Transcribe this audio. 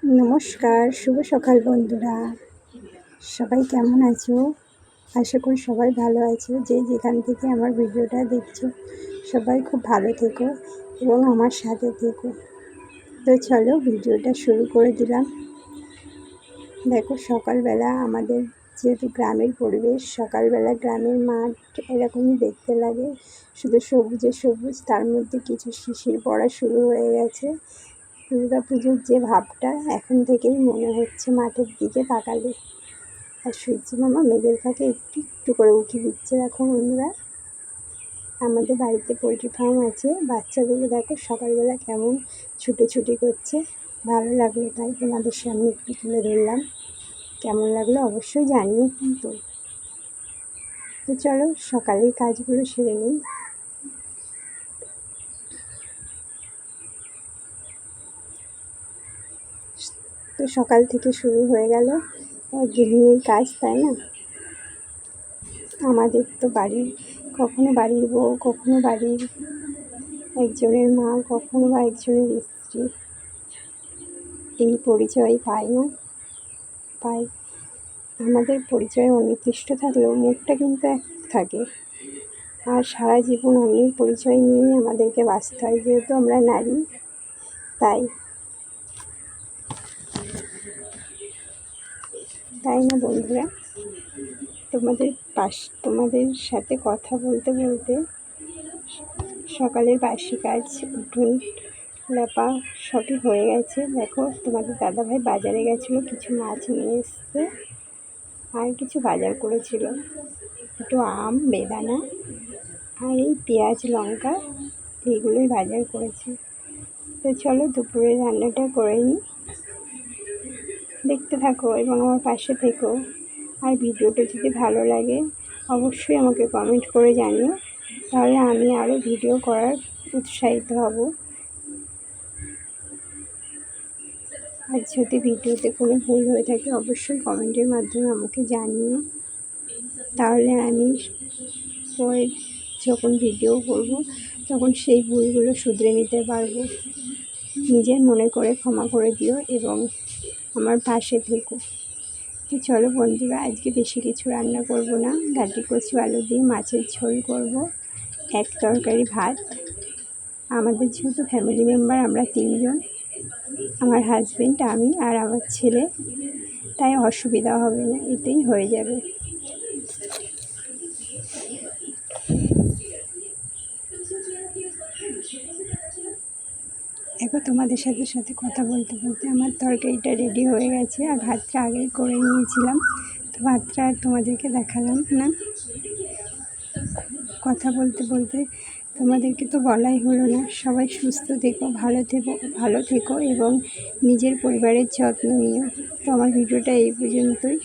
নমস্কার, শুভ সকাল বন্ধুরা। সবাই কেমন আছো? আশা করি সবাই ভালো আছো। যে যেখান থেকে আমার ভিডিওটা দেখছো সবাই খুব ভালো থেকো এবং আমার সাথে থেকো। তো চলো ভিডিওটা শুরু করে দিলাম। দেখো সকালবেলা আমাদের যেহেতু গ্রামের পরিবেশ, সকালবেলা গ্রামের মাঠ এরকমই দেখতে লাগে, শুধু সবুজে সবুজ, তার মধ্যে কিছু শিশির পড়া শুরু হয়ে গেছে। দুর্গা পুজোর যে ভাবটা এখন থেকেই মনে হচ্ছে মাঠের দিকে তাকালে। আর সূর্য মামা মেঘের ফাঁকে একটু একটু করে উঁকি দিচ্ছে। দেখো বন্ধুরা, আমাদের বাড়িতে পোলট্রি ফার্ম আছে। বাচ্চাগুলো দেখো সকালবেলা কেমন ছুটোছুটি করছে, ভালো লাগলো তাই তোমাদের সামনে একটু তুলে ধরলাম। কেমন লাগলো অবশ্যই জানিও কিন্তু। তো চলো সকালের কাজগুলো সেরে নিই। তো সকাল থেকে শুরু হয়ে গেল গৃহিণীর কাজ, তাই না? আমাদের তো বাড়ির কখনো বাড়ির বউ, কখনো বাড়ির একজনের মা, কখনো বা একজনের স্ত্রী, এই পরিচয় পায় না। পাই আমাদের পরিচয় অনির্দিষ্ট থাকলেও মুখটা কিন্তু এক থাকে। আর সারা জীবন অন্যের পরিচয় নিয়েই আমাদেরকে বাঁচতে হয়, যেহেতু আমরা নারী। তাই না বন্ধুরা? তোমাদের সাথে কথা বলতে বলতে সকালের বাসি কাজ, উঠোন লেপা সবই হয়ে গেছে। দেখো তোমাদের দাদাভাই বাজারে গেছিলো, কিছু মাছ নিয়ে এসছে আর কিছু বাজার করেছিল, একটু আম, বেদানা আর এই পেঁয়াজ লঙ্কা, এইগুলোই বাজার করেছে। তো চলো দুপুরে রান্নাটা করে নিই। দেখতে থাকো এবং আমার পাশে থেকো। আর ভিডিওটা যদি ভালো লাগে অবশ্যই আমাকে কমেন্ট করে জানিও, তাহলে আমি আরও ভিডিও করার উৎসাহিত হব। আর যদি ভিডিওতে কোনো ভুল হয়ে থাকে অবশ্যই কমেন্টের মাধ্যমে আমাকে জানিও, তাহলে আমি পরে যখন ভিডিও করব তখন সেই ভুলগুলো শুধরে নিতে পারবো। নিজের মনে করে ক্ষমা করে দিও এবং আমার পাশে থেকো। তো চলো বন্ধুরা, আজকে বেশি কিছু রান্না করব না, গাটি কচু আলু দিয়ে মাছের ঝোল করব, এক তরকারি ভাত। আমাদের যেহেতু ফ্যামিলি মেম্বার আমরা 3 জন, আমার হাজব্যান্ড, আমি আর আমার ছেলে, তাই অসুবিধা হবে না, এতেই হয়ে যাবে। দেখো তোমাদের সাথে কথা বলতে বলতে আমার তরকারিটা রেডি হয়ে গেছে, আর ভাতটা আগেই করে নিয়েছিলাম। তো ভাতটা আর তোমাদেরকে দেখালাম না। কথা বলতে বলতে তোমাদেরকে তো বলাই হলো না। সবাই সুস্থ থেকো, ভালো থেকো এবং নিজের পরিবারের যত্ন নিও। তো আমার ভিডিওটা এই পর্যন্তই।